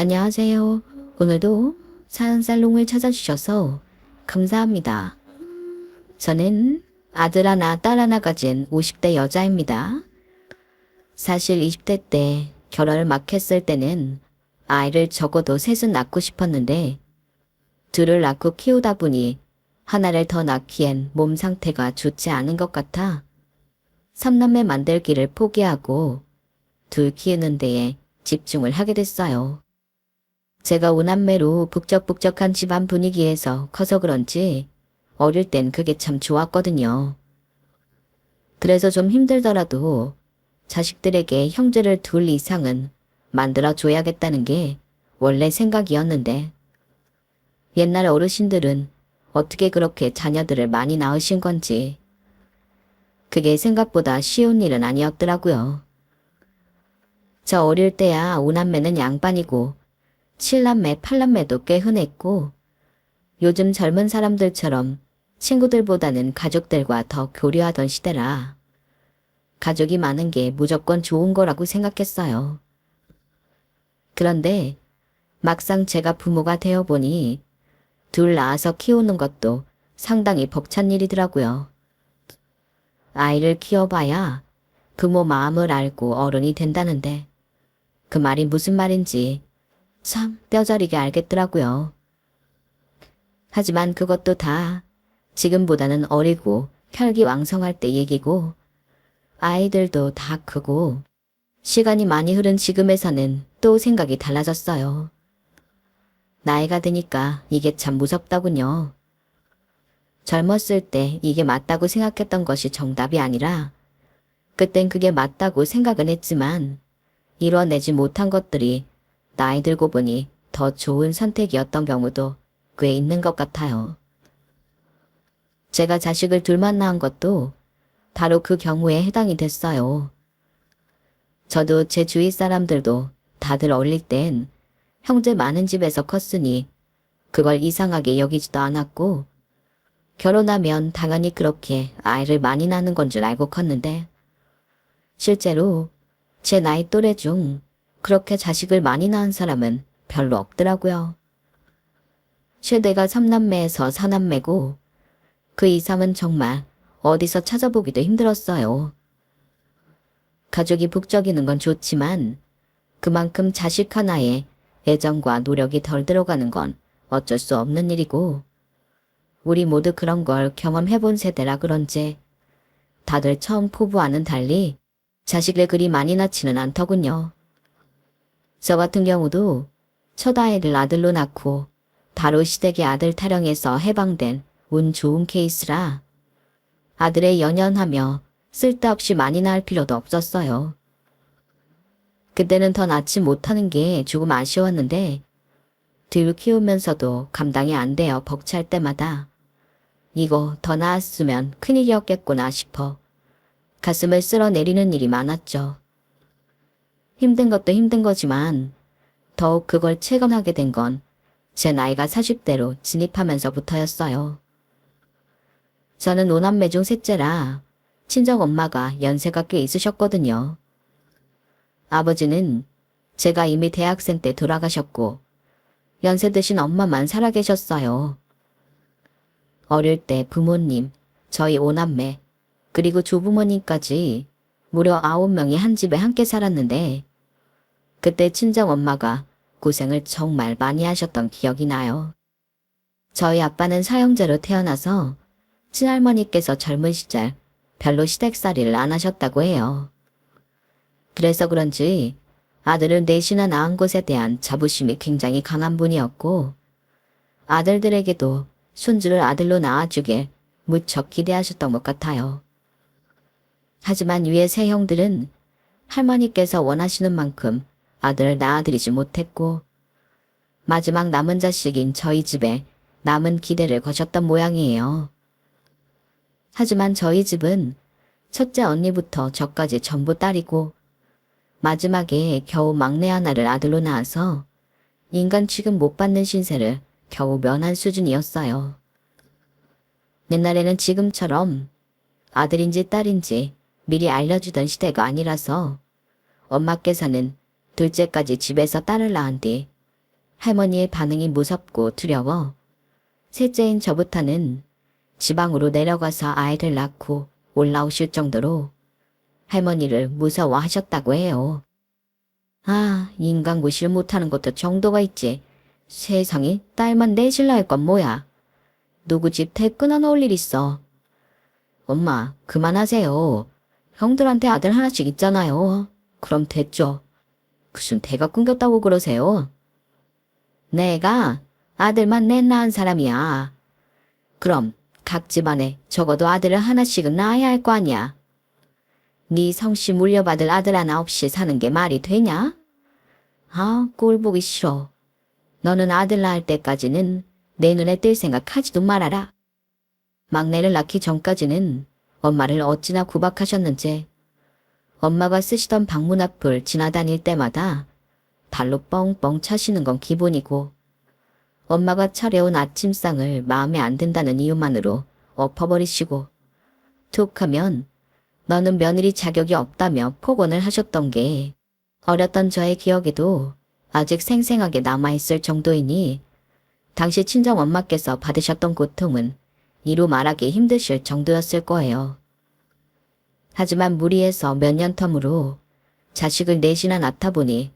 안녕하세요. 오늘도 사연살롱을 찾아주셔서 감사합니다. 저는 아들 하나, 딸 하나 가진 50대 여자입니다. 사실 20대 때 결혼을 막 했을 때는 아이를 적어도 셋은 낳고 싶었는데 둘을 낳고 키우다 보니 하나를 더 낳기엔 몸 상태가 좋지 않은 것 같아 3남매 만들기를 포기하고 둘 키우는 데에 집중을 하게 됐어요. 제가 5남매로 북적북적한 집안 분위기에서 커서 그런지 어릴 땐 그게 참 좋았거든요. 그래서 좀 힘들더라도 자식들에게 형제를 둘 이상은 만들어줘야겠다는 게 원래 생각이었는데 옛날 어르신들은 어떻게 그렇게 자녀들을 많이 낳으신 건지 그게 생각보다 쉬운 일은 아니었더라고요. 저 어릴 때야 5남매는 양반이고 7남매, 8남매도 꽤 흔했고 요즘 젊은 사람들처럼 친구들보다는 가족들과 더 교류하던 시대라 가족이 많은 게 무조건 좋은 거라고 생각했어요. 그런데 막상 제가 부모가 되어보니 둘 낳아서 키우는 것도 상당히 벅찬 일이더라고요. 아이를 키워봐야 부모 마음을 알고 어른이 된다는데 그 말이 무슨 말인지 참 뼈저리게 알겠더라고요. 하지만 그것도 다 지금보다는 어리고 혈기왕성할 때 얘기고 아이들도 다 크고 시간이 많이 흐른 지금에서는 또 생각이 달라졌어요. 나이가 드니까 이게 참 무섭더군요. 젊었을 때 이게 맞다고 생각했던 것이 정답이 아니라 그땐 그게 맞다고 생각은 했지만 이뤄내지 못한 것들이 나이 들고 보니 더 좋은 선택이었던 경우도 꽤 있는 것 같아요. 제가 자식을 둘만 낳은 것도 바로 그 경우에 해당이 됐어요. 저도 제 주위 사람들도 다들 어릴 땐 형제 많은 집에서 컸으니 그걸 이상하게 여기지도 않았고 결혼하면 당연히 그렇게 아이를 많이 낳는 건 줄 알고 컸는데 실제로 제 나이 또래 중 그렇게 자식을 많이 낳은 사람은 별로 없더라고요. 최대가 3남매에서 4남매고 그 이상은 정말 어디서 찾아보기도 힘들었어요. 가족이 북적이는 건 좋지만 그만큼 자식 하나에 애정과 노력이 덜 들어가는 건 어쩔 수 없는 일이고 우리 모두 그런 걸 경험해본 세대라 그런지 다들 처음 포부와는 달리 자식을 그리 많이 낳지는 않더군요. 저 같은 경우도 첫 아이를 아들로 낳고 바로 시댁의 아들 타령에서 해방된 운 좋은 케이스라 아들에 연연하며 쓸데없이 많이 낳을 필요도 없었어요. 그때는 더 낳지 못하는 게 조금 아쉬웠는데 둘 키우면서도 감당이 안 되어 벅찰 때마다 이거 더 낳았으면 큰일이었겠구나 싶어 가슴을 쓸어내리는 일이 많았죠. 힘든 것도 힘든 거지만 더욱 그걸 체감하게 된 건 제 나이가 40대로 진입하면서부터였어요. 저는 5남매 중 셋째라 친정엄마가 연세가 꽤 있으셨거든요. 아버지는 제가 이미 대학생 때 돌아가셨고 연세 드신 엄마만 살아계셨어요. 어릴 때 부모님, 저희 5남매, 그리고 조부모님까지 무려 9명이 한 집에 함께 살았는데 그때 친정엄마가 고생을 정말 많이 하셨던 기억이 나요. 저희 아빠는 사형제로 태어나서 친할머니께서 젊은 시절 별로 시댁살이를 안 하셨다고 해요. 그래서 그런지 아들을 넷이나 낳은 것에 대한 자부심이 굉장히 강한 분이었고 아들들에게도 손주를 아들로 낳아주길 무척 기대하셨던 것 같아요. 하지만 위의 세 형들은 할머니께서 원하시는 만큼 아들을 낳아드리지 못했고 마지막 남은 자식인 저희 집에 남은 기대를 거셨던 모양이에요. 하지만 저희 집은 첫째 언니부터 저까지 전부 딸이고 마지막에 겨우 막내 하나를 아들로 낳아서 인간 취급 못 받는 신세를 겨우 면한 수준이었어요. 옛날에는 지금처럼 아들인지 딸인지 미리 알려주던 시대가 아니라서 엄마께서는 둘째까지 집에서 딸을 낳은 뒤 할머니의 반응이 무섭고 두려워 셋째인 저부터는 지방으로 내려가서 아이를 낳고 올라오실 정도로 할머니를 무서워하셨다고 해요. 아, 인간 무시를 못하는 것도 정도가 있지. 세상에 딸만 내실라 할 건 뭐야. 누구 집 대 끊어놓을 일 있어. 엄마, 그만하세요. 형들한테 아들 하나씩 있잖아요. 그럼 됐죠. 무슨 대가 끊겼다고 그러세요? 내가 아들만 넷 낳은 사람이야. 그럼 각 집안에 적어도 아들을 하나씩은 낳아야 할 거 아니야. 네 성씨 물려받을 아들 하나 없이 사는 게 말이 되냐? 아, 꼴 보기 싫어. 너는 아들 낳을 때까지는 내 눈에 띌 생각하지도 말아라. 막내를 낳기 전까지는 엄마를 어찌나 구박하셨는지 엄마가 쓰시던 방문 앞을 지나다닐 때마다 발로 뻥뻥 차시는 건 기본이고 엄마가 차려온 아침상을 마음에 안 든다는 이유만으로 엎어버리시고 툭 하면 너는 며느리 자격이 없다며 폭언을 하셨던 게 어렸던 저의 기억에도 아직 생생하게 남아있을 정도이니 당시 친정엄마께서 받으셨던 고통은 이루 말하기 힘드실 정도였을 거예요. 하지만 무리해서 몇 년 텀으로 자식을 넷이나 낳다 보니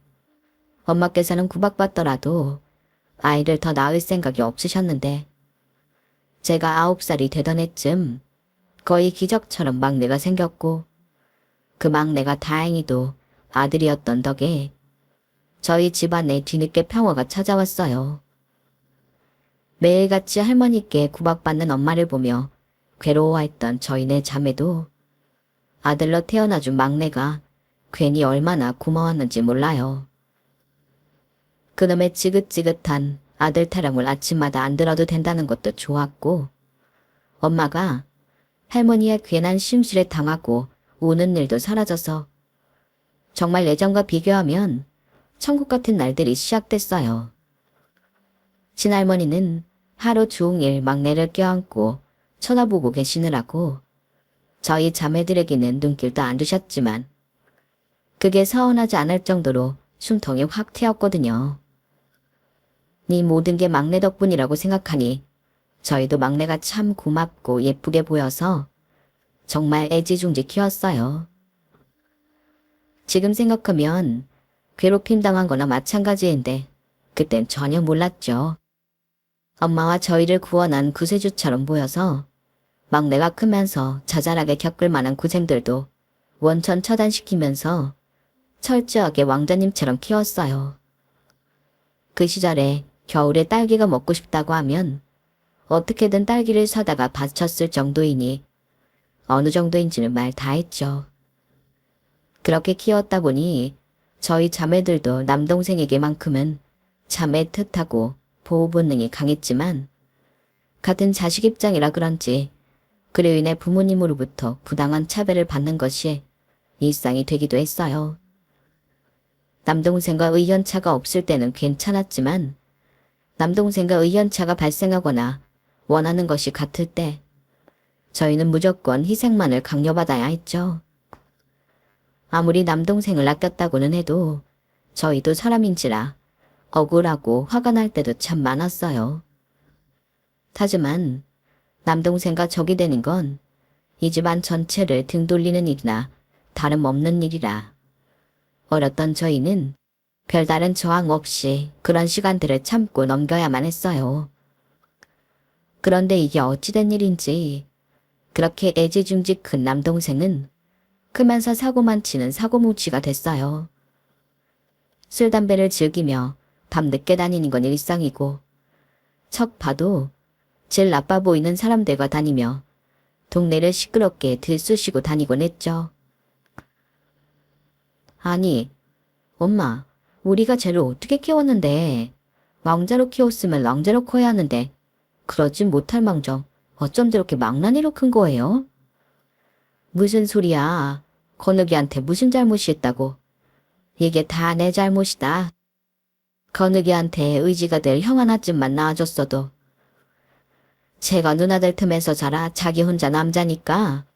엄마께서는 구박받더라도 아이를 더 낳을 생각이 없으셨는데 제가 9살이 되던 해쯤 거의 기적처럼 막내가 생겼고 그 막내가 다행히도 아들이었던 덕에 저희 집안에 뒤늦게 평화가 찾아왔어요. 매일같이 할머니께 구박받는 엄마를 보며 괴로워했던 저희 네 자매도 아들로 태어나준 막내가 괜히 얼마나 고마웠는지 몰라요. 그놈의 지긋지긋한 아들 타령을 아침마다 안 들어도 된다는 것도 좋았고 엄마가 할머니의 괜한 심술에 당하고 우는 일도 사라져서 정말 예전과 비교하면 천국 같은 날들이 시작됐어요. 친할머니는 하루 종일 막내를 껴안고 쳐다보고 계시느라고 저희 자매들에게는 눈길도 안 주셨지만 그게 서운하지 않을 정도로 숨통이 확 트였거든요. 네 모든 게 막내 덕분이라고 생각하니 저희도 막내가 참 고맙고 예쁘게 보여서 정말 애지중지 키웠어요. 지금 생각하면 괴롭힘 당한 거나 마찬가지인데 그땐 전혀 몰랐죠. 엄마와 저희를 구원한 구세주처럼 보여서 막내가 크면서 자잘하게 겪을 만한 고생들도 원천 처단시키면서 철저하게 왕자님처럼 키웠어요. 그 시절에 겨울에 딸기가 먹고 싶다고 하면 어떻게든 딸기를 사다가 바쳤을 정도이니 어느 정도인지는 말 다 했죠. 그렇게 키웠다 보니 저희 자매들도 남동생에게만큼은 참 애틋하고 보호 본능이 강했지만 같은 자식 입장이라 그런지 그로 인해 부모님으로부터 부당한 차별을 받는 것이 일상이 되기도 했어요. 남동생과 의견차가 없을 때는 괜찮았지만 남동생과 의견차가 발생하거나 원하는 것이 같을 때 저희는 무조건 희생만을 강요받아야 했죠. 아무리 남동생을 아꼈다고는 해도 저희도 사람인지라 억울하고 화가 날 때도 참 많았어요. 하지만 남동생과 적이 되는 건 이 집안 전체를 등 돌리는 일이나 다름없는 일이라 어렸던 저희는 별다른 저항 없이 그런 시간들을 참고 넘겨야만 했어요. 그런데 이게 어찌된 일인지 그렇게 애지중지 큰 남동생은 크면서 사고만 치는 사고뭉치가 됐어요. 술 담배를 즐기며 밤늦게 다니는 건 일상이고 척 봐도 제일 나빠 보이는 사람들과 다니며 동네를 시끄럽게 들쑤시고 다니곤 했죠. 아니, 엄마, 우리가 쟤를 어떻게 키웠는데 왕자로 키웠으면 왕자로 커야 하는데 그러지 못할 망정 어쩜 저렇게 망나니로 큰 거예요? 무슨 소리야. 건욱이한테 무슨 잘못이 있다고. 이게 다 내 잘못이다. 건욱이한테 의지가 될 형 하나쯤만 낳아줬어도 제가 누나들 틈에서 자라 자기 혼자 남자니까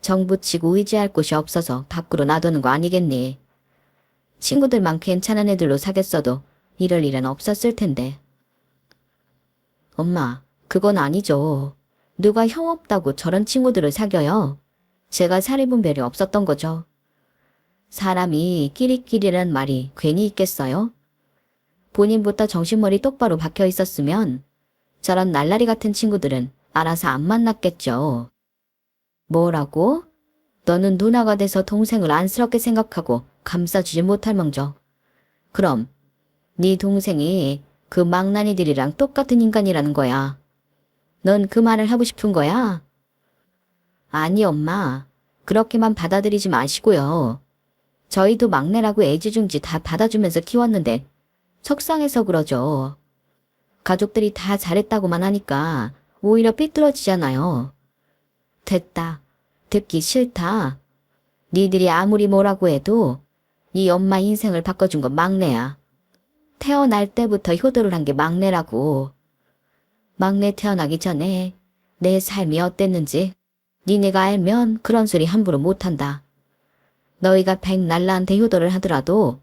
정붙이고 의지할 곳이 없어서 밖으로 놔두는 거 아니겠니? 친구들만 괜찮은 애들로 사귀었어도 이럴 일은 없었을 텐데. 엄마, 그건 아니죠. 누가 형 없다고 저런 친구들을 사귀어요? 제가 사리분별이 없었던 거죠. 사람이 끼리끼리란 말이 괜히 있겠어요? 본인부터 정신머리 똑바로 박혀 있었으면 저런 날라리 같은 친구들은 알아서 안 만났겠죠. 뭐라고? 너는 누나가 돼서 동생을 안쓰럽게 생각하고 감싸주지 못할 망정. 그럼 네 동생이 그 망나니들이랑 똑같은 인간이라는 거야. 넌 그 말을 하고 싶은 거야? 아니 엄마, 그렇게만 받아들이지 마시고요. 저희도 막내라고 애지중지 다 받아주면서 키웠는데 속상해서 그러죠. 가족들이 다 잘했다고만 하니까 오히려 삐뚤어지잖아요. 됐다. 듣기 싫다. 니들이 아무리 뭐라고 해도 네 엄마 인생을 바꿔준 건 막내야. 태어날 때부터 효도를 한 게 막내라고. 막내 태어나기 전에 내 삶이 어땠는지 니네가 알면 그런 소리 함부로 못한다. 너희가 백날라한테 효도를 하더라도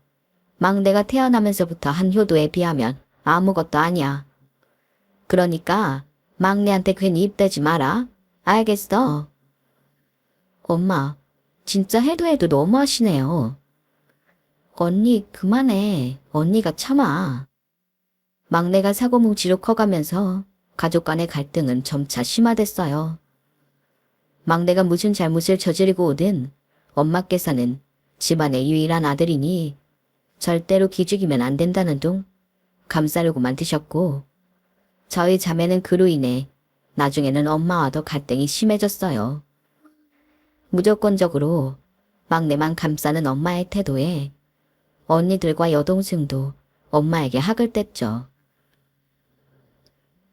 막내가 태어나면서부터 한 효도에 비하면 아무것도 아니야. 그러니까 막내한테 괜히 입대지 마라. 알겠어? 엄마, 진짜 해도 해도 너무하시네요. 언니 그만해. 언니가 참아. 막내가 사고뭉치로 커가면서 가족 간의 갈등은 점차 심화됐어요. 막내가 무슨 잘못을 저지르고 오든 엄마께서는 집안의 유일한 아들이니 절대로 기죽이면 안 된다는 둥 감싸려고만 드셨고, 저희 자매는 그로 인해 나중에는 엄마와도 갈등이 심해졌어요. 무조건적으로 막내만 감싸는 엄마의 태도에 언니들과 여동생도 엄마에게 학을 뗐죠.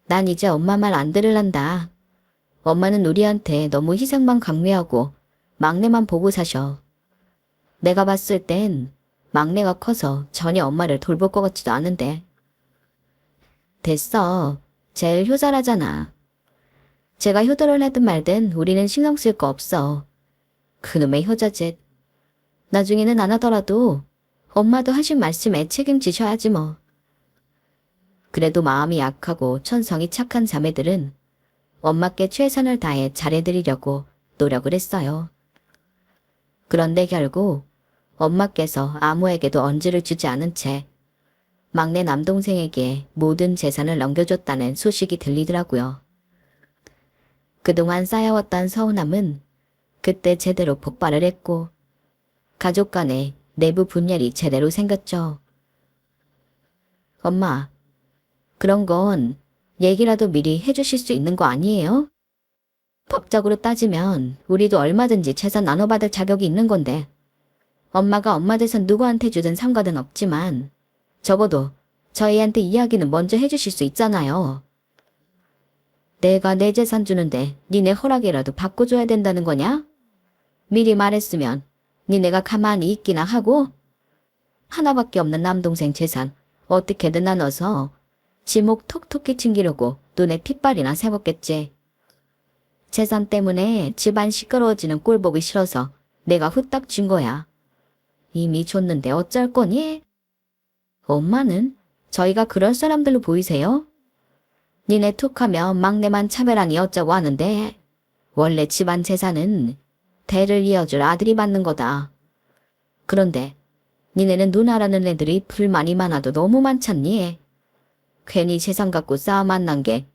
난 이제 엄마 말 안 들을란다. 엄마는 우리한테 너무 희생만 강요하고 막내만 보고 사셔. 내가 봤을 땐 막내가 커서 전혀 엄마를 돌볼 것 같지도 않은데. 됐어. 제일 효자라잖아. 제가 효도를 하든 말든 우리는 신경 쓸 거 없어. 그놈의 효자짓. 나중에는 안 하더라도 엄마도 하신 말씀에 책임지셔야지 뭐. 그래도 마음이 약하고 천성이 착한 자매들은 엄마께 최선을 다해 잘해드리려고 노력을 했어요. 그런데 결국 엄마께서 아무에게도 언지를 주지 않은 채 막내 남동생에게 모든 재산을 넘겨줬다는 소식이 들리더라고요. 그동안 쌓여왔던 서운함은 그때 제대로 폭발을 했고 가족 간에 내부 분열이 제대로 생겼죠. 엄마, 그런 건 얘기라도 미리 해주실 수 있는 거 아니에요? 법적으로 따지면 우리도 얼마든지 재산 나눠받을 자격이 있는 건데 엄마가 엄마 재산 누구한테 주든 상관은 없지만 적어도 저희한테 이야기는 먼저 해주실 수 있잖아요. 내가 내 재산 주는데 니네 허락이라도 바꿔줘야 된다는 거냐? 미리 말했으면 니네가 가만히 있기나 하고 하나밖에 없는 남동생 재산 어떻게든 나눠서 지목 톡톡히 챙기려고 눈에 핏발이나 세웠겠지. 재산 때문에 집안 시끄러워지는 꼴 보기 싫어서 내가 후딱 준 거야. 이미 줬는데 어쩔 거니? 엄마는 저희가 그럴 사람들로 보이세요? 니네 툭하면 막내만 차별하니 어쩌고 하는데 원래 집안 재산은 대를 이어줄 아들이 받는 거다. 그런데 니네는 누나라는 애들이 불만이 많아도 너무 많잖니? 괜히 재산 갖고 싸움 안 난 게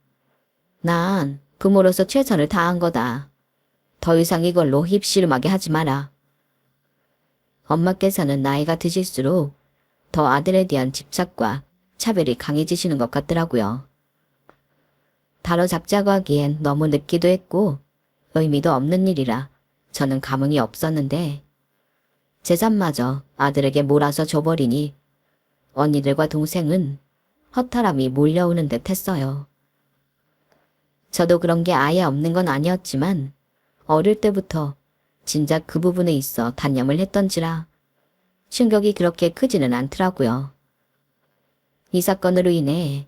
난 부모로서 최선을 다한 거다. 더 이상 이걸로 입씨름하게 하지 마라. 엄마께서는 나이가 드실수록 더 아들에 대한 집착과 차별이 강해지시는 것 같더라고요. 다뤄잡자고 하기엔 너무 늦기도 했고 의미도 없는 일이라 저는 감흥이 없었는데 재산마저 아들에게 몰아서 줘버리니 언니들과 동생은 허탈함이 몰려오는 듯 했어요. 저도 그런 게 아예 없는 건 아니었지만 어릴 때부터 진작 그 부분에 있어 단념을 했던지라 충격이 그렇게 크지는 않더라고요. 이 사건으로 인해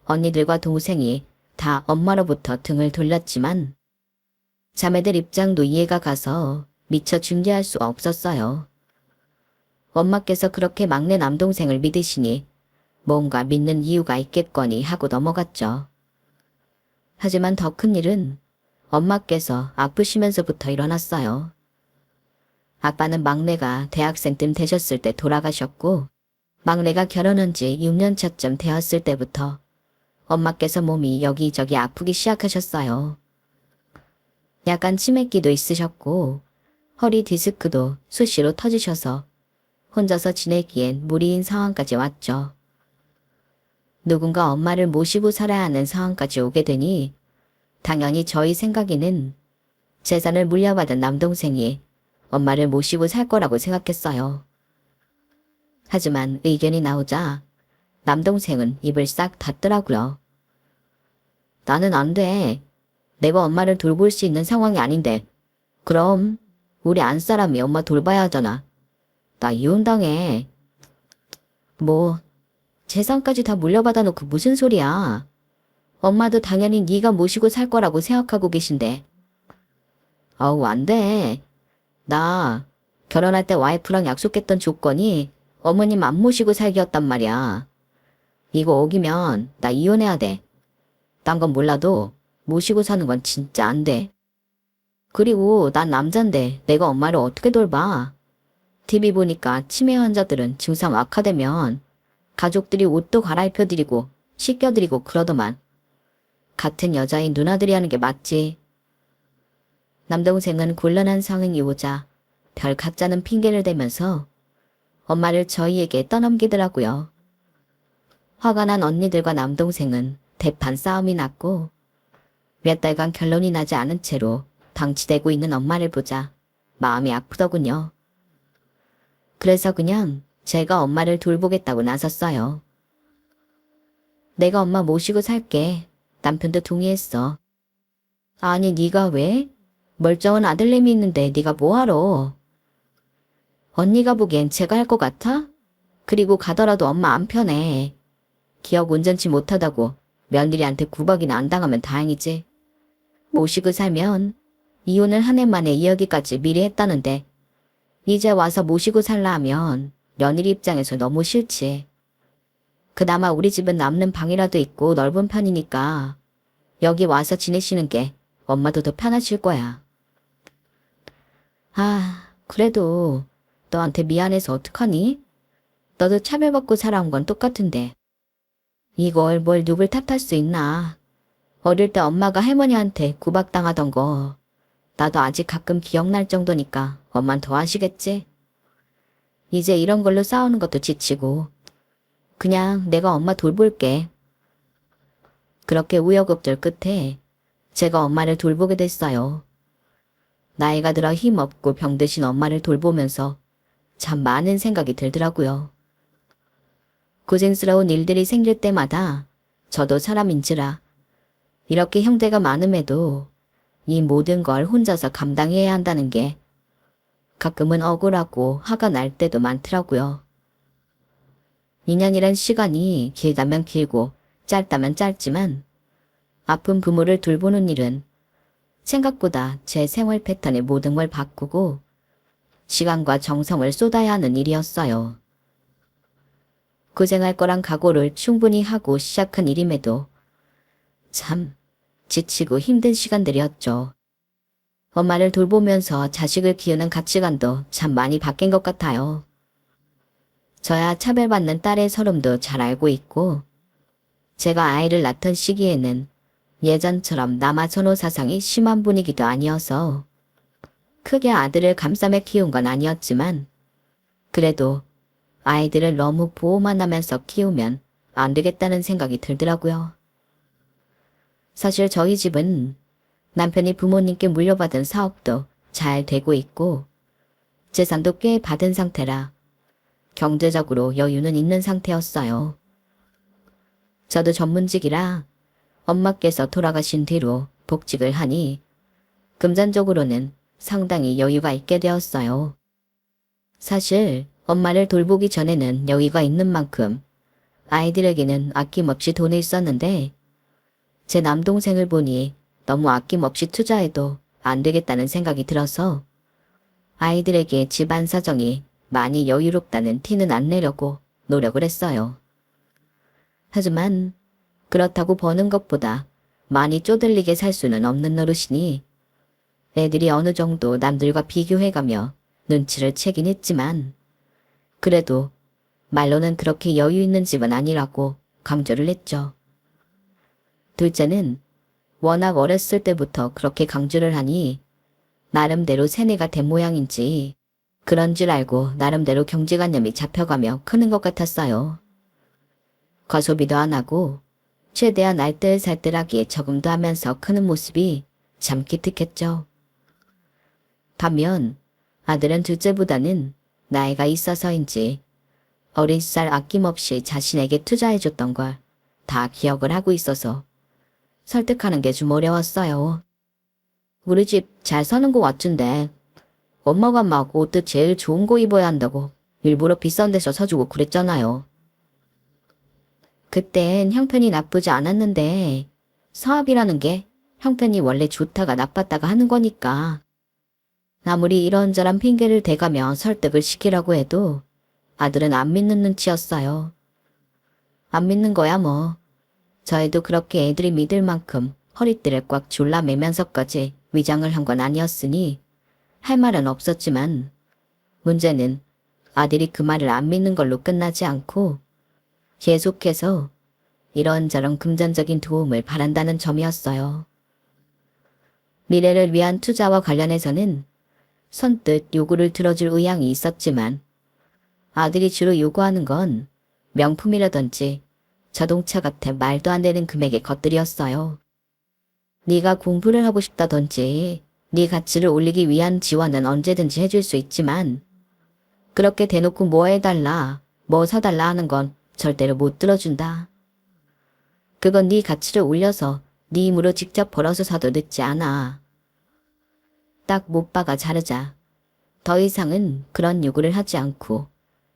언니들과 동생이 다 엄마로부터 등을 돌렸지만 자매들 입장도 이해가 가서 미처 중재할 수가 없었어요. 엄마께서 그렇게 막내 남동생을 믿으시니 뭔가 믿는 이유가 있겠거니 하고 넘어갔죠. 하지만 더 큰 일은 엄마께서 아프시면서부터 일어났어요. 아빠는 막내가 대학생 쯤 되셨을 때 돌아가셨고, 막내가 결혼한 지 6년 차쯤 되었을 때부터 엄마께서 몸이 여기저기 아프기 시작하셨어요. 약간 치매기도 있으셨고 허리 디스크도 수시로 터지셔서 혼자서 지내기엔 무리인 상황까지 왔죠. 누군가 엄마를 모시고 살아야 하는 상황까지 오게 되니 당연히 저희 생각에는 재산을 물려받은 남동생이 엄마를 모시고 살 거라고 생각했어요. 하지만 의견이 나오자 남동생은 입을 싹 닫더라고요. 나는 안 돼. 내가 엄마를 돌볼 수 있는 상황이 아닌데. 그럼 우리 안사람이 엄마 돌봐야 하잖아. 나 이혼당해. 뭐 재산까지 다 물려받아 놓고 무슨 소리야. 엄마도 당연히 네가 모시고 살 거라고 생각하고 계신데. 아우 안 돼. 나 결혼할 때 와이프랑 약속했던 조건이 어머님 안 모시고 살기였단 말이야. 이거 어기면 나 이혼해야 돼. 딴 건 몰라도 모시고 사는 건 진짜 안 돼. 그리고 난 남잔데 내가 엄마를 어떻게 돌봐. TV 보니까 치매 환자들은 증상 악화되면 가족들이 옷도 갈아입혀드리고 씻겨드리고 그러더만. 같은 여자인 누나들이 하는 게 맞지. 남동생은 곤란한 상황이 오자 별 가짜는 핑계를 대면서 엄마를 저희에게 떠넘기더라고요. 화가 난 언니들과 남동생은 대판 싸움이 났고 몇 달간 결론이 나지 않은 채로 방치되고 있는 엄마를 보자 마음이 아프더군요. 그래서 그냥 제가 엄마를 돌보겠다고 나섰어요. 내가 엄마 모시고 살게. 남편도 동의했어. 아니 네가 왜? 멀쩡한 아들내미 있는데 네가 뭐하러? 언니가 보기엔 제가 할 것 같아? 그리고 가더라도 엄마 안 편해. 기억 온전치 못하다고 며느리한테 구박이나 안 당하면 다행이지. 모시고 살면 이혼을 한 해 만에 이야기까지 미리 했다는데 이제 와서 모시고 살라 하면 며느리 입장에서 너무 싫지. 그나마 우리 집은 남는 방이라도 있고 넓은 편이니까 여기 와서 지내시는 게 엄마도 더 편하실 거야. 아, 그래도 너한테 미안해서 어떡하니? 너도 차별받고 살아온 건 똑같은데. 이걸 뭘 누굴 탓할 수 있나. 어릴 때 엄마가 할머니한테 구박당하던 거 나도 아직 가끔 기억날 정도니까 엄만 더 아시겠지? 이제 이런 걸로 싸우는 것도 지치고 그냥 내가 엄마 돌볼게. 그렇게 우여곡절 끝에 제가 엄마를 돌보게 됐어요. 나이가 들어 힘없고 병드신 엄마를 돌보면서 참 많은 생각이 들더라고요. 고생스러운 일들이 생길 때마다 저도 사람인지라 이렇게 형제가 많음에도 이 모든 걸 혼자서 감당해야 한다는 게 가끔은 억울하고 화가 날 때도 많더라고요. 2년이란 시간이 길다면 길고 짧다면 짧지만 아픈 부모를 돌보는 일은 생각보다 제 생활 패턴의 모든 걸 바꾸고 시간과 정성을 쏟아야 하는 일이었어요. 고생할 거란 각오를 충분히 하고 시작한 일임에도 참 지치고 힘든 시간들이었죠. 엄마를 돌보면서 자식을 키우는 가치관도 참 많이 바뀐 것 같아요. 저야 차별받는 딸의 서름도 잘 알고 있고 제가 아이를 낳던 시기에는 예전처럼 남아선호 사상이 심한 분위기도 아니어서 크게 아들을 감싸며 키운 건 아니었지만 그래도 아이들을 너무 보호만 하면서 키우면 안 되겠다는 생각이 들더라고요. 사실 저희 집은 남편이 부모님께 물려받은 사업도 잘 되고 있고 재산도 꽤 받은 상태라 경제적으로 여유는 있는 상태였어요. 저도 전문직이라 엄마께서 돌아가신 뒤로 복직을 하니 금전적으로는 상당히 여유가 있게 되었어요. 사실 엄마를 돌보기 전에는 여유가 있는 만큼 아이들에게는 아낌없이 돈을 썼는데 제 남동생을 보니 너무 아낌없이 투자해도 안 되겠다는 생각이 들어서 아이들에게 집안 사정이 많이 여유롭다는 티는 안 내려고 노력을 했어요. 하지만 그렇다고 버는 것보다 많이 쪼들리게 살 수는 없는 노릇이니 애들이 어느 정도 남들과 비교해가며 눈치를 채긴 했지만 그래도 말로는 그렇게 여유 있는 집은 아니라고 강조를 했죠. 둘째는 워낙 어렸을 때부터 그렇게 강조를 하니 나름대로 세뇌가 된 모양인지 그런 줄 알고 나름대로 경제관념이 잡혀가며 크는 것 같았어요. 과소비도 안 하고 최대한 알뜰살뜰하게 저금도 하면서 크는 모습이 참 기특했죠. 반면 아들은 둘째보다는 나이가 있어서인지 어린 쌀 아낌없이 자신에게 투자해줬던 걸 다 기억을 하고 있어서 설득하는 게 좀 어려웠어요. 우리 집 잘 사는 거 같은데 엄마가 막 옷도 제일 좋은 거 입어야 한다고 일부러 비싼 데서 사주고 그랬잖아요. 그땐 형편이 나쁘지 않았는데 사업이라는 게 형편이 원래 좋다가 나빴다가 하는 거니까 아무리 이런저런 핑계를 대가며 설득을 시키라고 해도 아들은 안 믿는 눈치였어요. 안 믿는 거야 뭐. 저희도 그렇게 애들이 믿을 만큼 허리띠를 꽉 졸라매면서까지 위장을 한 건 아니었으니 할 말은 없었지만 문제는 아들이 그 말을 안 믿는 걸로 끝나지 않고 계속해서 이런저런 금전적인 도움을 바란다는 점이었어요. 미래를 위한 투자와 관련해서는 선뜻 요구를 들어줄 의향이 있었지만 아들이 주로 요구하는 건 명품이라든지 자동차 같은 말도 안 되는 금액의 것들이었어요. 네가 공부를 하고 싶다든지 네 가치를 올리기 위한 지원은 언제든지 해줄 수 있지만 그렇게 대놓고 뭐 해달라, 뭐 사달라 하는 건 절대로 못 들어준다. 그건 네 가치를 올려서 네 힘으로 직접 벌어서 사도 늦지 않아. 딱 못 박아 자르자. 더 이상은 그런 요구를 하지 않고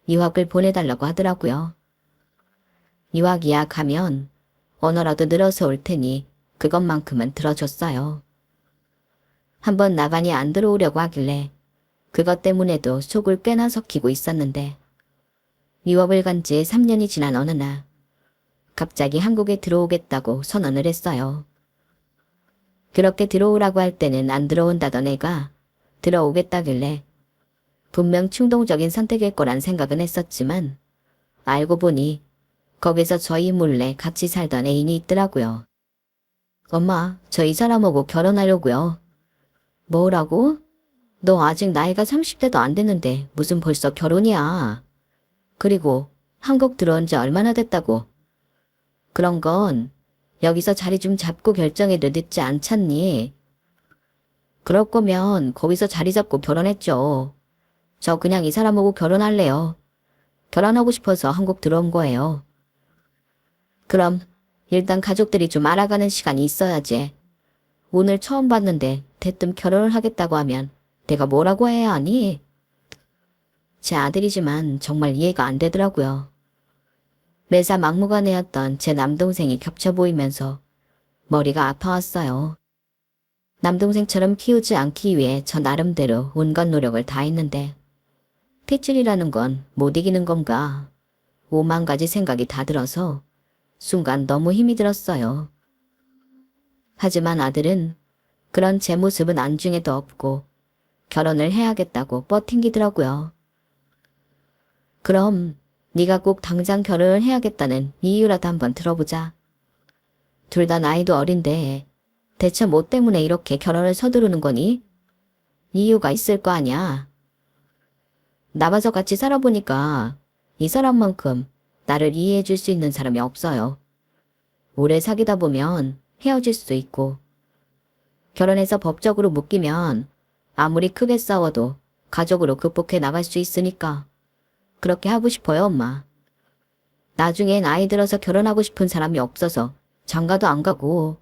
유학을 보내달라고 하더라고요. 유학이야 가면 언어라도 늘어서 올 테니 그것만큼은 들어줬어요. 한번 나가니 안 들어오려고 하길래 그것 때문에도 속을 꽤나 썩히고 있었는데 유학을 간 지 3년이 지난 어느 날 갑자기 한국에 들어오겠다고 선언을 했어요. 그렇게 들어오라고 할 때는 안 들어온다던 애가 들어오겠다길래 분명 충동적인 선택일 거란 생각은 했었지만 알고 보니 거기서 저희 몰래 같이 살던 애인이 있더라고요. 엄마, 저 이 사람하고 결혼하려고요. 뭐라고? 너 아직 나이가 30대도 안 됐는데 무슨 벌써 결혼이야. 그리고 한국 들어온 지 얼마나 됐다고. 그런 건 여기서 자리 좀 잡고 결정해도 늦지 않잖니. 그럴 거면 거기서 자리 잡고 결혼했죠. 저 그냥 이 사람하고 결혼할래요. 결혼하고 싶어서 한국 들어온 거예요. 그럼 일단 가족들이 좀 알아가는 시간이 있어야지. 오늘 처음 봤는데 대뜸 결혼을 하겠다고 하면 내가 뭐라고 해야 하니? 제 아들이지만 정말 이해가 안 되더라고요. 매사 막무가내였던 제 남동생이 겹쳐 보이면서 머리가 아파왔어요. 남동생처럼 키우지 않기 위해 저 나름대로 온갖 노력을 다했는데 핏줄이라는 건 못 이기는 건가? 5만 가지 생각이 다 들어서 순간 너무 힘이 들었어요. 하지만 아들은 그런 제 모습은 안중에도 없고 결혼을 해야겠다고 뻗팅기더라고요. 그럼 네가 꼭 당장 결혼을 해야겠다는 이유라도 한번 들어보자. 둘 다 나이도 어린데 대체 뭐 때문에 이렇게 결혼을 서두르는 거니? 이유가 있을 거 아냐. 나와서 같이 살아보니까 이 사람만큼 나를 이해해 줄 수 있는 사람이 없어요. 오래 사귀다 보면 헤어질 수도 있고 결혼해서 법적으로 묶이면 아무리 크게 싸워도 가족으로 극복해 나갈 수 있으니까 그렇게 하고 싶어요, 엄마. 나중엔 아이 들어서 결혼하고 싶은 사람이 없어서 장가도 안 가고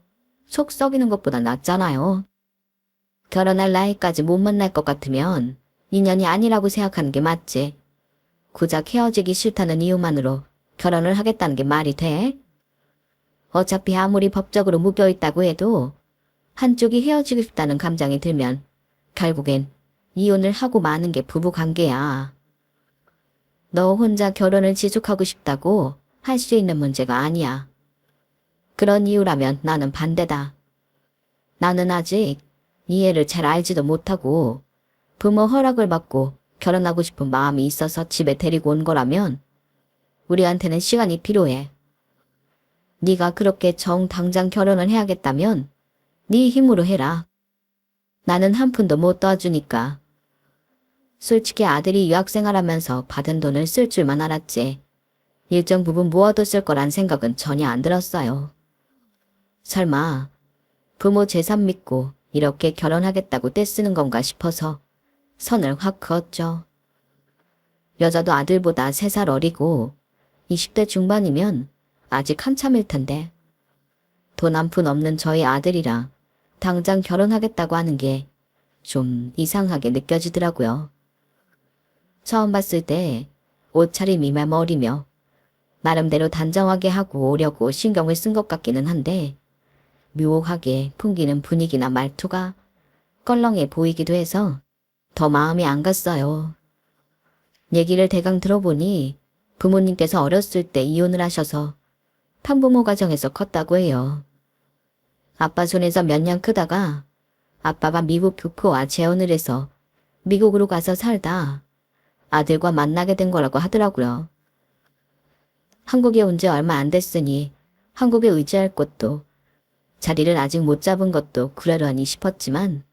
속 썩이는 것보다 낫잖아요. 결혼할 나이까지 못 만날 것 같으면 인연이 아니라고 생각하는 게 맞지. 고작 헤어지기 싫다는 이유만으로 결혼을 하겠다는 게 말이 돼? 어차피 아무리 법적으로 묶여있다고 해도 한쪽이 헤어지고 싶다는 감정이 들면 결국엔 이혼을 하고 마는 게 부부관계야. 너 혼자 결혼을 지속하고 싶다고 할 수 있는 문제가 아니야. 그런 이유라면 나는 반대다. 나는 아직 이해를 잘 알지도 못하고 부모 허락을 받고 결혼하고 싶은 마음이 있어서 집에 데리고 온 거라면 우리한테는 시간이 필요해. 네가 그렇게 당장 결혼을 해야겠다면 네 힘으로 해라. 나는 한 푼도 못 도와주니까. 솔직히 아들이 유학생활하면서 받은 돈을 쓸 줄만 알았지. 일정 부분 모아뒀을 거란 생각은 전혀 안 들었어요. 설마 부모 재산 믿고 이렇게 결혼하겠다고 떼쓰는 건가 싶어서 선을 확 그었죠. 여자도 아들보다 3살 어리고 20대 중반이면 아직 한참일 텐데 돈 한 푼 없는 저희 아들이랑 당장 결혼하겠다고 하는 게 좀 이상하게 느껴지더라고요. 처음 봤을 때 옷차림이 매머리며 나름대로 단정하게 하고 오려고 신경을 쓴 것 같기는 한데 묘하게 풍기는 분위기나 말투가 껄렁해 보이기도 해서 더 마음이 안 갔어요. 얘기를 대강 들어보니 부모님께서 어렸을 때 이혼을 하셔서 편부모 가정에서 컸다고 해요. 아빠 손에서 몇 년 크다가 아빠가 미국 교포와 재혼을 해서 미국으로 가서 살다 아들과 만나게 된 거라고 하더라고요. 한국에 온 지 얼마 안 됐으니 한국에 의지할 것도 자리를 아직 못 잡은 것도 그러려니 싶었지만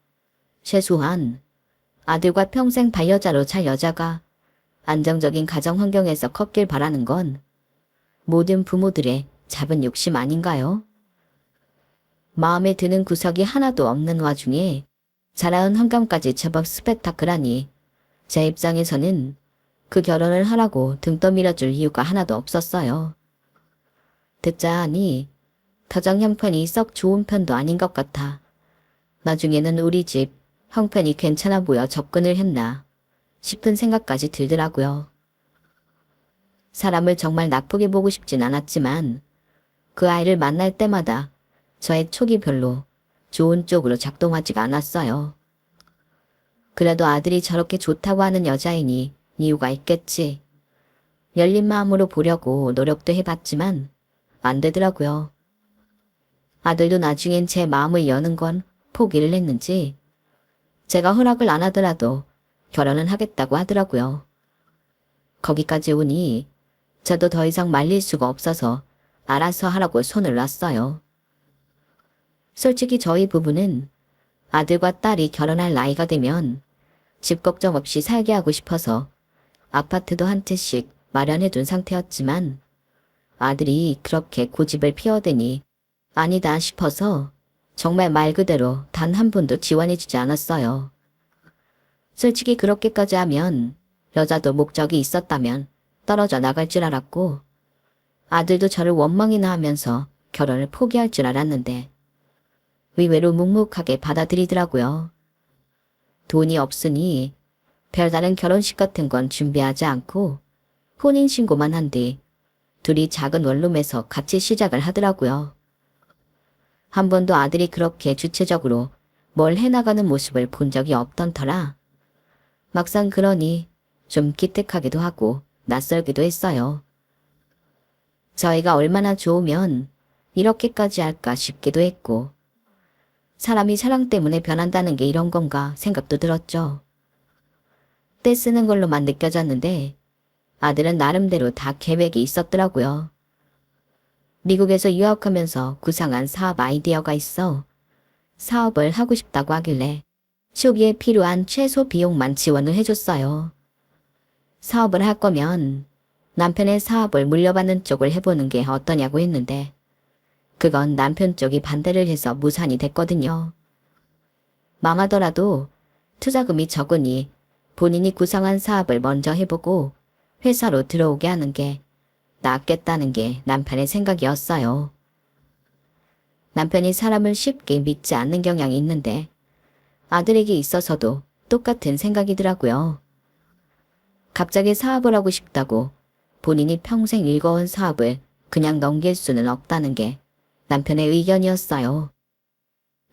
최소한 아들과 평생 반려자로 잘 여자가 안정적인 가정 환경에서 컸길 바라는 건 모든 부모들의 작은 욕심 아닌가요? 마음에 드는 구석이 하나도 없는 와중에 자라은 환경까지 제법 스펙타클하니 제 입장에서는 그 결혼을 하라고 등 떠밀어줄 이유가 하나도 없었어요. 듣자 하니 가정 형편이 썩 좋은 편도 아닌 것 같아 나중에는 우리 집 형편이 괜찮아 보여 접근을 했나 싶은 생각까지 들더라고요. 사람을 정말 나쁘게 보고 싶진 않았지만 그 아이를 만날 때마다 저의 촉이 별로 좋은 쪽으로 작동하지가 않았어요. 그래도 아들이 저렇게 좋다고 하는 여자이니 이유가 있겠지. 열린 마음으로 보려고 노력도 해봤지만 안 되더라고요. 아들도 나중엔 제 마음을 여는 건 포기를 했는지 제가 허락을 안 하더라도 결혼은 하겠다고 하더라고요. 거기까지 오니 저도 더 이상 말릴 수가 없어서 알아서 하라고 손을 놨어요. 솔직히 저희 부부는 아들과 딸이 결혼할 나이가 되면 집 걱정 없이 살게 하고 싶어서 아파트도 한 채씩 마련해둔 상태였지만 아들이 그렇게 고집을 피워대니 아니다 싶어서 정말 말 그대로 단 한 분도 지원해주지 않았어요. 솔직히 그렇게까지 하면 여자도 목적이 있었다면 떨어져 나갈 줄 알았고 아들도 저를 원망이나 하면서 결혼을 포기할 줄 알았는데 의외로 묵묵하게 받아들이더라고요. 돈이 없으니 별다른 결혼식 같은 건 준비하지 않고 혼인신고만 한 뒤 둘이 작은 원룸에서 같이 시작을 하더라고요. 한 번도 아들이 그렇게 주체적으로 뭘 해나가는 모습을 본 적이 없던 터라 막상 그러니 좀 기특하기도 하고 낯설기도 했어요. 저희가 얼마나 좋으면 이렇게까지 할까 싶기도 했고 사람이 사랑 때문에 변한다는 게 이런 건가 생각도 들었죠. 떼쓰는 걸로만 느껴졌는데 아들은 나름대로 다 계획이 있었더라고요. 미국에서 유학하면서 구상한 사업 아이디어가 있어 사업을 하고 싶다고 하길래 초기에 필요한 최소 비용만 지원을 해줬어요. 사업을 할 거면 남편의 사업을 물려받는 쪽을 해보는 게 어떠냐고 했는데 그건 남편 쪽이 반대를 해서 무산이 됐거든요. 망하더라도 투자금이 적으니 본인이 구상한 사업을 먼저 해보고 회사로 들어오게 하는 게 낫겠다는 게 남편의 생각이었어요. 남편이 사람을 쉽게 믿지 않는 경향이 있는데 아들에게 있어서도 똑같은 생각이더라고요. 갑자기 사업을 하고 싶다고 본인이 평생 일궈온 사업을 그냥 넘길 수는 없다는 게 남편의 의견이었어요.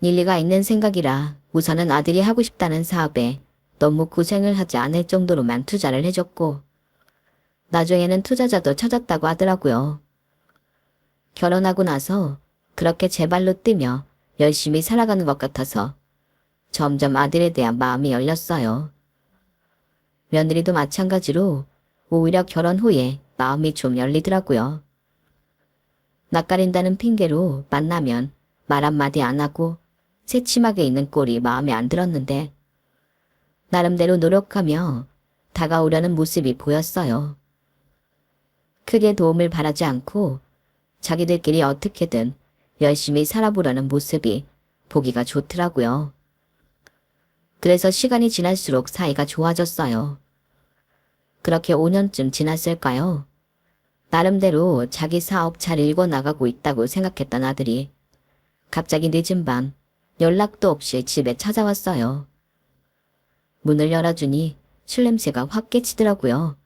일리가 있는 생각이라 우선은 아들이 하고 싶다는 사업에 너무 고생을 하지 않을 정도로만 투자를 해줬고 나중에는 투자자도 찾았다고 하더라고요. 결혼하고 나서 그렇게 제 발로 뛰며 열심히 살아가는 것 같아서 점점 아들에 대한 마음이 열렸어요. 며느리도 마찬가지로 오히려 결혼 후에 마음이 좀 열리더라고요. 낯가린다는 핑계로 만나면 말 한마디 안 하고 새침하게 있는 꼴이 마음에 안 들었는데 나름대로 노력하며 다가오려는 모습이 보였어요. 크게 도움을 바라지 않고 자기들끼리 어떻게든 열심히 살아보려는 모습이 보기가 좋더라고요. 그래서 시간이 지날수록 사이가 좋아졌어요. 그렇게 5년쯤 지났을까요? 나름대로 자기 사업 잘 일궈나가고 있다고 생각했던 아들이 갑자기 늦은 밤 연락도 없이 집에 찾아왔어요. 문을 열어주니 술 냄새가 확 깨치더라고요.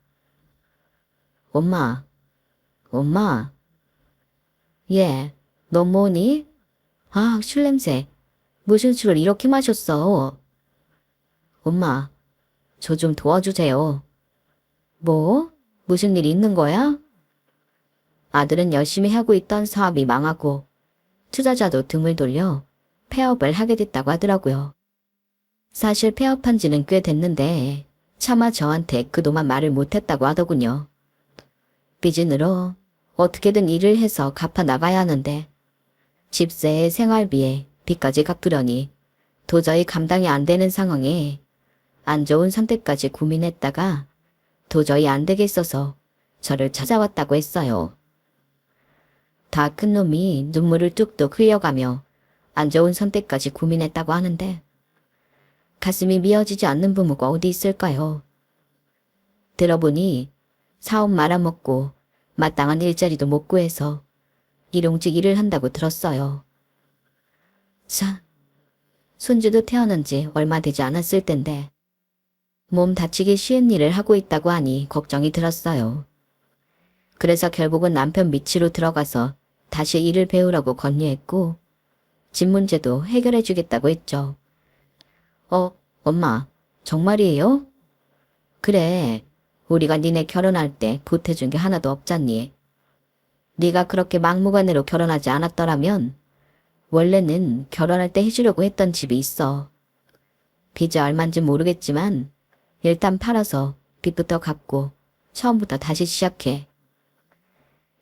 엄마, 엄마. 예, 너 뭐니? 아, 술 냄새. 무슨 술을 이렇게 마셨어? 엄마, 저 좀 도와주세요. 뭐? 무슨 일 있는 거야? 아들은 열심히 하고 있던 사업이 망하고 투자자도 등을 돌려 폐업을 하게 됐다고 하더라고요. 사실 폐업한 지는 꽤 됐는데 차마 저한테 그동안 말을 못했다고 하더군요. 빚이 늘어 어떻게든 일을 해서 갚아 나가야 하는데 집세에 생활비에 빚까지 갚으려니 도저히 감당이 안 되는 상황에 안 좋은 선택까지 고민했다가 도저히 안 되겠어서 저를 찾아왔다고 했어요. 다 큰 놈이 눈물을 뚝뚝 흘려가며 안 좋은 선택까지 고민했다고 하는데 가슴이 미어지지 않는 부모가 어디 있을까요? 들어보니 사업 말아먹고 마땅한 일자리도 못 구해서 일용직 일을 한다고 들었어요. 자, 손주도 태어난 지 얼마 되지 않았을 텐데 몸 다치기 쉬운 일을 하고 있다고 하니 걱정이 들었어요. 그래서 결국은 남편 밑으로 들어가서 다시 일을 배우라고 권유했고 집 문제도 해결해 주겠다고 했죠. 엄마, 정말이에요? 그래, 우리가 니네 결혼할 때 보태준 게 하나도 없잖니. 네가 그렇게 막무가내로 결혼하지 않았더라면 원래는 결혼할 때 해주려고 했던 집이 있어. 빚이 얼만지 모르겠지만 일단 팔아서 빚부터 갚고 처음부터 다시 시작해.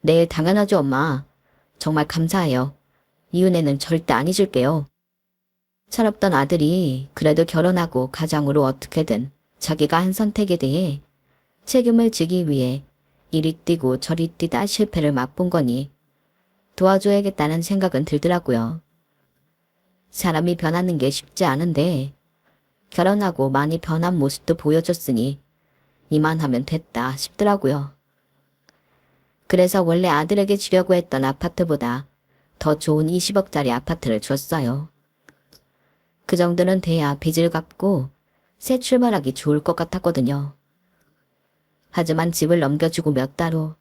내일 당연하죠, 엄마. 정말 감사해요. 이 은혜는 절대 안 잊을게요. 철없던 아들이 그래도 결혼하고 가장으로 어떻게든 자기가 한 선택에 대해 책임을 지기 위해 이리 뛰고 저리 뛰다 실패를 맛본 거니 도와줘야겠다는 생각은 들더라고요. 사람이 변하는 게 쉽지 않은데 결혼하고 많이 변한 모습도 보여줬으니 이만하면 됐다 싶더라고요. 그래서 원래 아들에게 주려고 했던 아파트보다 더 좋은 20억짜리 아파트를 줬어요. 그 정도는 돼야 빚을 갚고 새 출발하기 좋을 것 같았거든요. 하지만 집을 넘겨주고 몇 달 후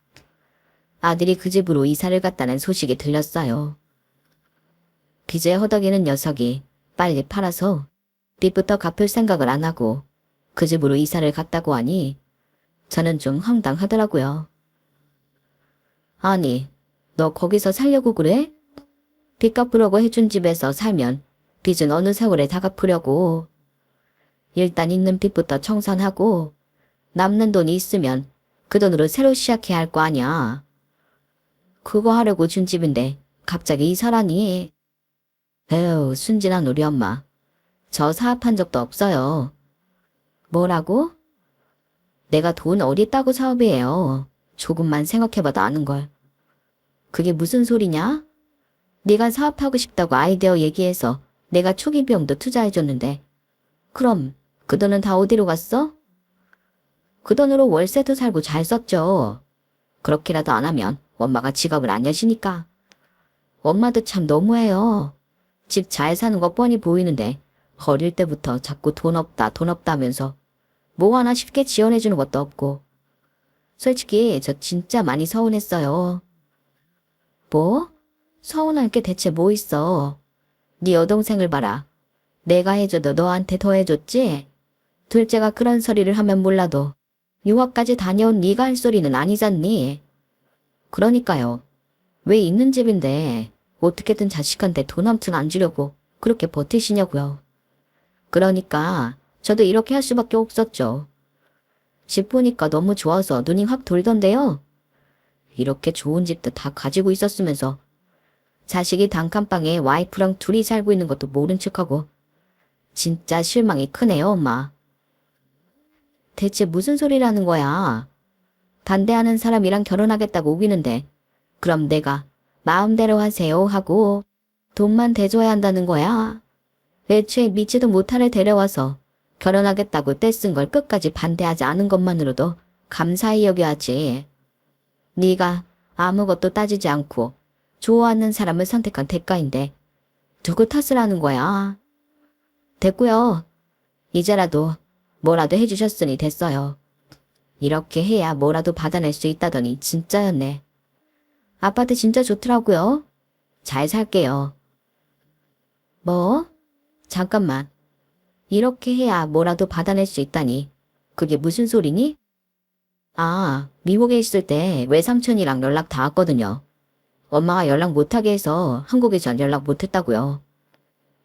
아들이 그 집으로 이사를 갔다는 소식이 들렸어요. 빚에 허덕이는 녀석이 빨리 팔아서 빚부터 갚을 생각을 안 하고 그 집으로 이사를 갔다고 하니 저는 좀 황당하더라고요. 아니, 너 거기서 살려고 그래? 빚 갚으려고 해준 집에서 살면 빚은 어느 세월에 다 갚으려고. 일단 있는 빚부터 청산하고 남는 돈이 있으면 그 돈으로 새로 시작해야 할 거 아니야. 그거 하려고 준 집인데 갑자기 이사라니. 에휴, 순진한 우리 엄마. 저 사업한 적도 없어요. 뭐라고? 내가 돈 어디 따고 사업이에요. 조금만 생각해봐도 아는걸. 그게 무슨 소리냐? 네가 사업하고 싶다고 아이디어 얘기해서 내가 초기 비용도 투자해줬는데 그럼 그 돈은 다 어디로 갔어? 그 돈으로 월세도 살고 잘 썼죠. 그렇게라도 안 하면 엄마가 지갑을 안 여시니까. 엄마도 참 너무해요. 집 잘 사는 거 뻔히 보이는데 어릴 때부터 자꾸 돈 없다 돈 없다면서 뭐 하나 쉽게 지원해주는 것도 없고. 솔직히 저 진짜 많이 서운했어요. 뭐? 서운할 게 대체 뭐 있어. 네 여동생을 봐라. 내가 해줘도 너한테 더 해줬지? 둘째가 그런 소리를 하면 몰라도 유학까지 다녀온 네가 할 소리는 아니잖니. 그러니까요. 왜 있는 집인데 어떻게든 자식한테 돈 한 푼 안 주려고 그렇게 버티시냐고요. 그러니까 저도 이렇게 할 수밖에 없었죠. 집 보니까 너무 좋아서 눈이 확 돌던데요. 이렇게 좋은 집도 다 가지고 있었으면서 자식이 단칸방에 와이프랑 둘이 살고 있는 것도 모른 척하고 진짜 실망이 크네요, 엄마. 대체 무슨 소리라는 거야? 반대하는 사람이랑 결혼하겠다고 우기는데 그럼 내가 마음대로 하세요 하고 돈만 대줘야 한다는 거야? 애초에 믿지도 못할 애 데려와서 결혼하겠다고 떼쓴 걸 끝까지 반대하지 않은 것만으로도 감사히 여겨야지. 네가 아무것도 따지지 않고 좋아하는 사람을 선택한 대가인데 누구 탓을 하는 거야? 됐고요. 이제라도 뭐라도 해주셨으니 됐어요. 이렇게 해야 뭐라도 받아낼 수 있다더니 진짜였네. 아파트 진짜 좋더라고요. 잘 살게요. 뭐? 잠깐만. 이렇게 해야 뭐라도 받아낼 수 있다니. 그게 무슨 소리니? 아, 미국에 있을 때 외삼촌이랑 연락 닿았거든요. 엄마가 연락 못하게 해서 한국에 전 연락 못했다고요.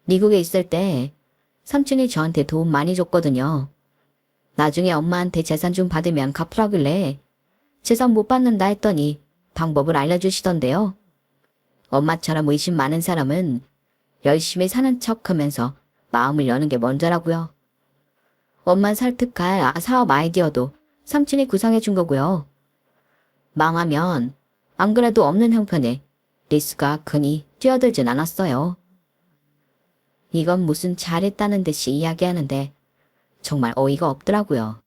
미국에 있을 때 삼촌이 저한테 도움 많이 줬거든요. 나중에 엄마한테 재산 좀 받으면 갚으라길래 재산 못 받는다 했더니 방법을 알려주시던데요. 엄마처럼 의심 많은 사람은 열심히 사는 척하면서 마음을 여는 게 먼저라고요. 엄마 설득할 사업 아이디어도 삼촌이 구상해 준 거고요. 망하면 안 그래도 없는 형편에 리스크가 크니 뛰어들진 않았어요. 이건 무슨 잘했다는 듯이 이야기하는데 정말 어이가 없더라고요.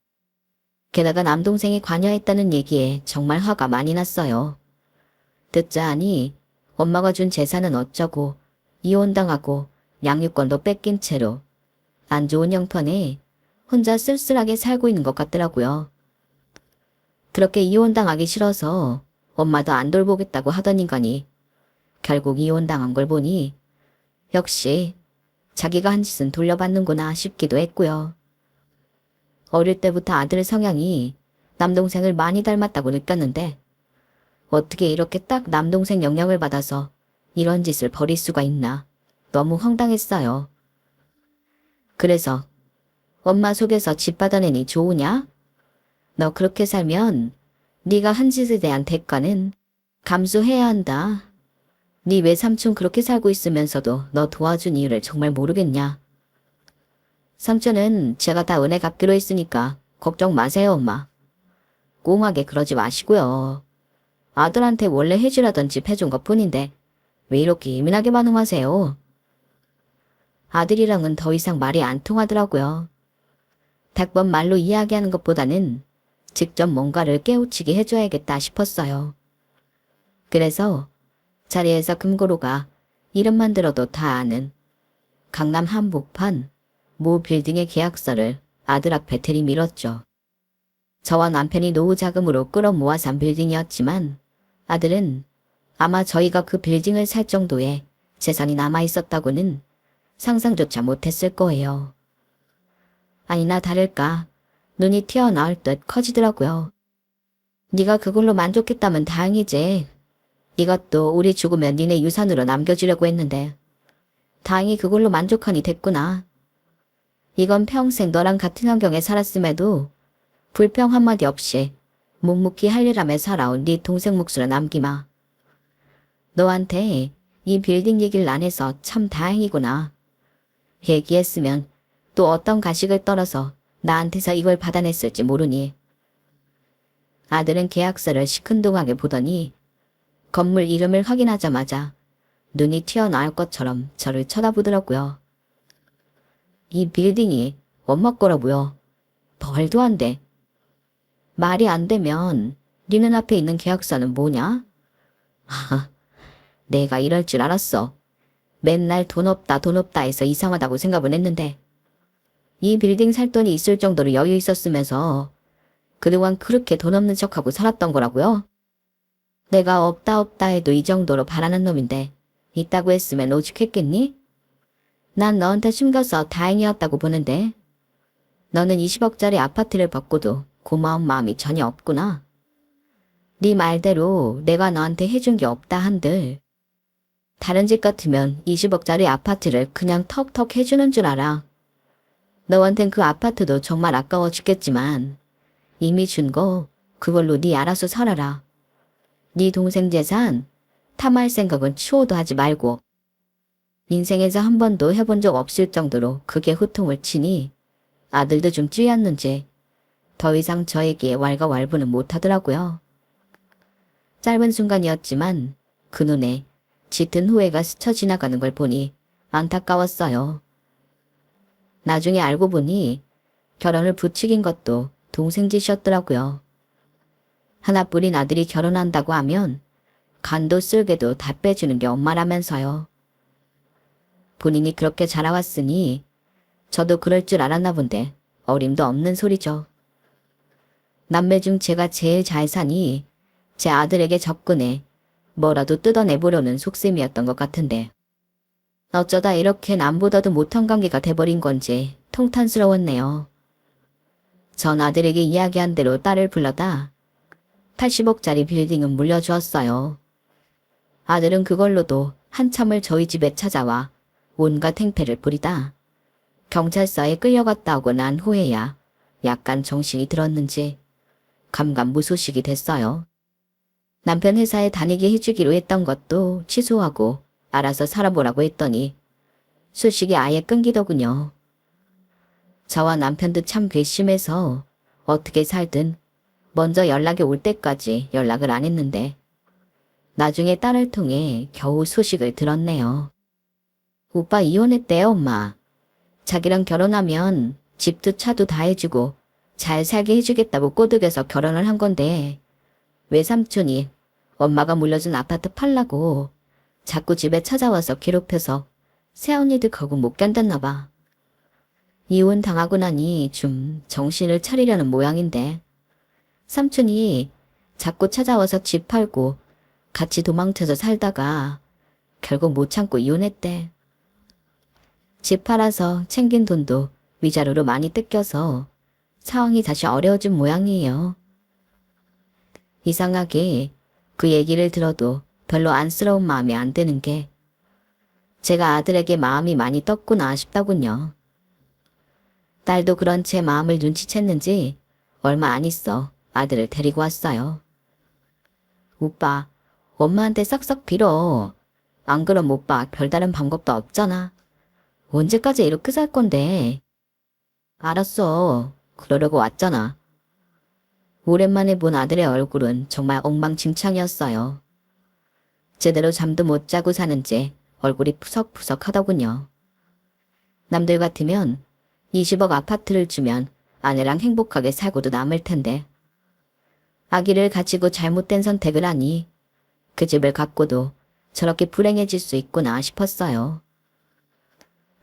게다가 남동생이 관여했다는 얘기에 정말 화가 많이 났어요. 듣자 하니 엄마가 준 재산은 어쩌고 이혼당하고 양육권도 뺏긴 채로 안 좋은 형편에 혼자 쓸쓸하게 살고 있는 것 같더라고요. 그렇게 이혼당하기 싫어서 엄마도 안 돌보겠다고 하던 인간이 결국 이혼당한 걸 보니 역시 자기가 한 짓은 돌려받는구나 싶기도 했고요. 어릴 때부터 아들 성향이 남동생을 많이 닮았다고 느꼈는데 어떻게 이렇게 딱 남동생 영향을 받아서 이런 짓을 벌일 수가 있나 너무 황당했어요. 그래서 엄마 속에서 집 받아내니 좋으냐? 너 그렇게 살면 네가 한 짓에 대한 대가는 감수해야 한다. 네 외삼촌 그렇게 살고 있으면서도 너 도와준 이유를 정말 모르겠냐? 삼촌은 제가 다 은혜 갚기로 했으니까 걱정 마세요, 엄마. 꽁하게 그러지 마시고요. 아들한테 원래 해주라던 집 해준 것뿐인데 왜 이렇게 예민하게 반응하세요? 아들이랑은 더 이상 말이 안 통하더라고요. 100번 말로 이야기하는 것보다는 직접 뭔가를 깨우치게 해줘야겠다 싶었어요. 그래서 자리에서 금고로가 이름만 들어도 다 아는 강남 한복판 모 빌딩의 계약서를 아들 앞에 들이밀었죠. 저와 남편이 노후 자금으로 끌어모아 산 빌딩이었지만 아들은 아마 저희가 그 빌딩을 살 정도의 재산이 남아있었다고는 상상조차 못했을 거예요. 아니나 다를까 눈이 튀어나올 듯 커지더라고요. 네가 그걸로 만족했다면 다행이지. 이것도 우리 죽으면 니네 유산으로 남겨주려고 했는데 다행히 그걸로 만족하니 됐구나. 이건 평생 너랑 같은 환경에 살았음에도 불평 한마디 없이 묵묵히 할 일하며 살아온 네 동생 몫으로 남기마. 너한테 이 빌딩 얘기를 안 해서 참 다행이구나. 얘기했으면 또 어떤 가식을 떨어서 나한테서 이걸 받아냈을지 모르니. 아들은 계약서를 시큰둥하게 보더니 건물 이름을 확인하자마자 눈이 튀어나올 것처럼 저를 쳐다보더라고요. 이 빌딩이 엄마 거라고요. 말도 안 돼. 말이 안 되면 네 눈앞에 있는 계약서는 뭐냐? 하, 내가 이럴 줄 알았어. 맨날 돈 없다 해서 이상하다고 생각은 했는데 이 빌딩 살 돈이 있을 정도로 여유 있었으면서 그동안 그렇게 돈 없는 척하고 살았던 거라고요? 내가 없다 해도 이 정도로 바라는 놈인데 있다고 했으면 오죽했겠니? 난 너한테 숨겨서 다행이었다고 보는데 너는 20억짜리 아파트를 받고도 고마운 마음이 전혀 없구나. 네 말대로 내가 너한테 해준 게 없다 한들 다른 집 같으면 20억짜리 아파트를 그냥 턱턱 해주는 줄 알아. 너한텐 그 아파트도 정말 아까워 죽겠지만 이미 준 거 그걸로 네 알아서 살아라. 네 동생 재산 탐할 생각은 추호도 하지 말고. 인생에서 한 번도 해본 적 없을 정도로 그게 호통을 치니 아들도 좀 찌였는지 더 이상 저에게 왈가왈부는 못하더라고요. 짧은 순간이었지만 그 눈에 짙은 후회가 스쳐 지나가는 걸 보니 안타까웠어요. 나중에 알고 보니 결혼을 부추긴 것도 동생 짓이었더라고요. 하나뿐인 아들이 결혼한다고 하면 간도 쓸개도 다 빼주는 게 엄마라면서요. 본인이 그렇게 자라왔으니 저도 그럴 줄 알았나 본데 어림도 없는 소리죠. 남매 중 제가 제일 잘 사니 제 아들에게 접근해 뭐라도 뜯어내보려는 속셈이었던 것 같은데 어쩌다 이렇게 남보다도 못한 관계가 돼버린 건지 통탄스러웠네요. 전 아들에게 이야기한 대로 딸을 불러다 80억짜리 빌딩은 물려주었어요. 아들은 그걸로도 한참을 저희 집에 찾아와 온갖 행패를 부리다 경찰서에 끌려갔다 오고 난 후에야 약간 정신이 들었는지 감감무소식이 됐어요. 남편 회사에 다니게 해주기로 했던 것도 취소하고 알아서 살아보라고 했더니 소식이 아예 끊기더군요. 저와 남편도 참 괘씸해서 어떻게 살든 먼저 연락이 올 때까지 연락을 안 했는데 나중에 딸을 통해 겨우 소식을 들었네요. 오빠 이혼했대요, 엄마. 자기랑 결혼하면 집도 차도 다 해주고 잘 살게 해주겠다고 꼬드겨서 결혼을 한 건데 외삼촌이 엄마가 물려준 아파트 팔라고 자꾸 집에 찾아와서 괴롭혀서 새언니들 거구 못 견뎠나 봐. 이혼 당하고 나니 좀 정신을 차리려는 모양인데 삼촌이 자꾸 찾아와서 집 팔고 같이 도망쳐서 살다가 결국 못 참고 이혼했대. 집 팔아서 챙긴 돈도 위자료로 많이 뜯겨서 상황이 다시 어려워진 모양이에요. 이상하게 그 얘기를 들어도 별로 안쓰러운 마음이 안 드는 게 제가 아들에게 마음이 많이 떴구나 싶더군요. 딸도 그런 제 마음을 눈치챘는지 얼마 안 있어 아들을 데리고 왔어요. 오빠, 엄마한테 싹싹 빌어. 안 그럼 오빠 별다른 방법도 없잖아. 언제까지 이렇게 살 건데. 알았어. 그러려고 왔잖아. 오랜만에 본 아들의 얼굴은 정말 엉망진창이었어요. 제대로 잠도 못 자고 사는지 얼굴이 푸석푸석 하더군요. 남들 같으면 20억 아파트를 주면 아내랑 행복하게 살고도 남을 텐데 아기를 가지고 잘못된 선택을 하니 그 집을 갖고도 저렇게 불행해질 수 있구나 싶었어요.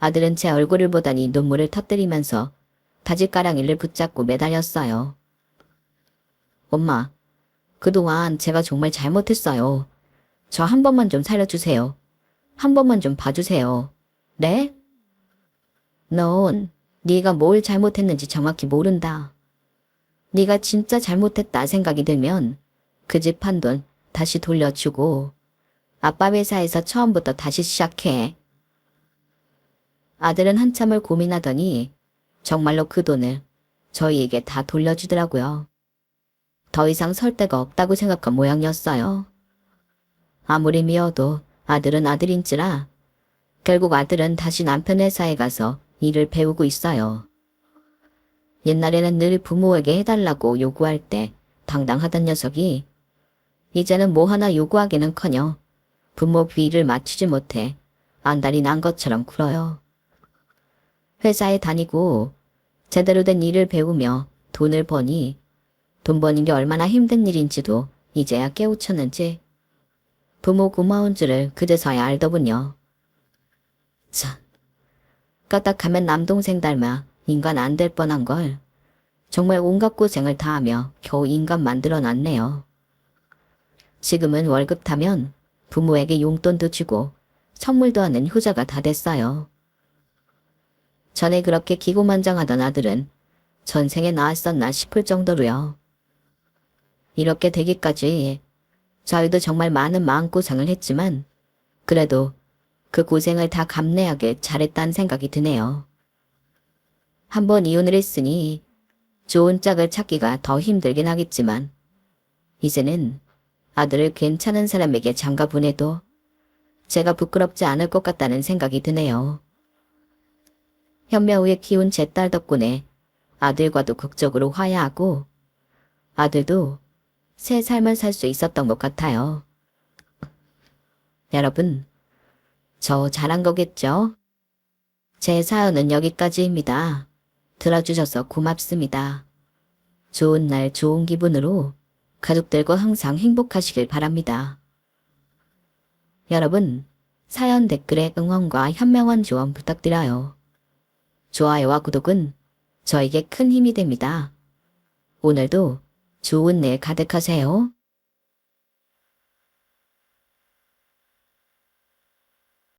아들은 제 얼굴을 보더니 눈물을 터뜨리면서 바지가랑이를 붙잡고 매달렸어요. 엄마, 그동안 제가 정말 잘못했어요. 저 한 번만 좀 살려주세요. 한 번만 좀 봐주세요. 네? 넌 네가 뭘 잘못했는지 정확히 모른다. 네가 진짜 잘못했다 생각이 들면 그 집 판 돈 다시 돌려주고 아빠 회사에서 처음부터 다시 시작해. 아들은 한참을 고민하더니 정말로 그 돈을 저희에게 다 돌려주더라고요. 더 이상 설 데가 없다고 생각한 모양이었어요. 아무리 미워도 아들은 아들인지라 결국 아들은 다시 남편 회사에 가서 일을 배우고 있어요. 옛날에는 늘 부모에게 해달라고 요구할 때 당당하던 녀석이 이제는 뭐 하나 요구하기는커녕 부모 비위를 맞추지 못해 안달이 난 것처럼 굴어요. 회사에 다니고 제대로 된 일을 배우며 돈을 버니 돈 버는 게 얼마나 힘든 일인지도 이제야 깨우쳤는지 부모 고마운 줄을 그제서야 알더군요. 참, 까딱하면 남동생 닮아 인간 안 될 뻔한 걸 정말 온갖 고생을 다하며 겨우 인간 만들어놨네요. 지금은 월급 타면 부모에게 용돈도 주고 선물도 하는 효자가 다 됐어요. 전에 그렇게 기고만장하던 아들은 전생에 나았었나 싶을 정도로요. 이렇게 되기까지 저희도 정말 많은 마음고생을 했지만 그래도 그 고생을 다 감내하게 잘했다는 생각이 드네요. 한번 이혼을 했으니 좋은 짝을 찾기가 더 힘들긴 하겠지만 이제는 아들을 괜찮은 사람에게 장가 보내도 제가 부끄럽지 않을 것 같다는 생각이 드네요. 현며 후에 키운 제 딸 덕분에 아들과도 극적으로 화해하고 아들도 새 삶을 살 수 있었던 것 같아요. 여러분, 저 잘한 거겠죠? 제 사연은 여기까지입니다. 들어주셔서 고맙습니다. 좋은 날 좋은 기분으로 가족들과 항상 행복하시길 바랍니다. 여러분, 사연 댓글에 응원과 현명한 조언 부탁드려요. 좋아요와 구독은 저에게 큰 힘이 됩니다. 오늘도 좋은 일 가득하세요.